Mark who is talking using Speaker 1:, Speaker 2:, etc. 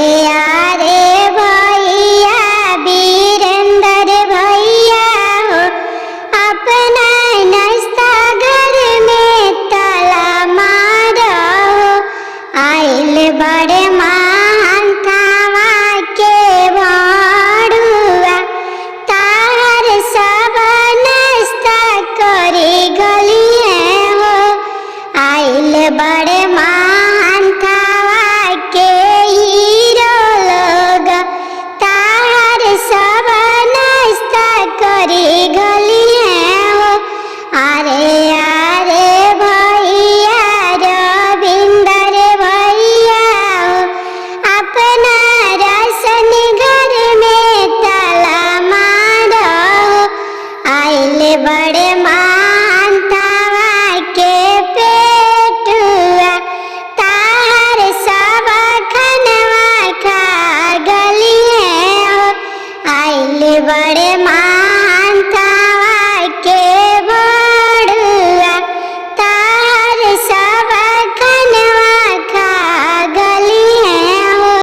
Speaker 1: यारे भैया वीरेंद्र भैया हो, अपना नाश्ता घर में ताला मारो। आइल बड़े महान थावा के बड़ुआ, तार सब नाश्ता करी गलिए हो। आइल बड़े महान थावा के हीरो लोग, तार सब नाश्ता करी गलिए हो। अरे भैया रविंदर भैया हो, अपना राशन घर में ताला मारो। आइल बड़े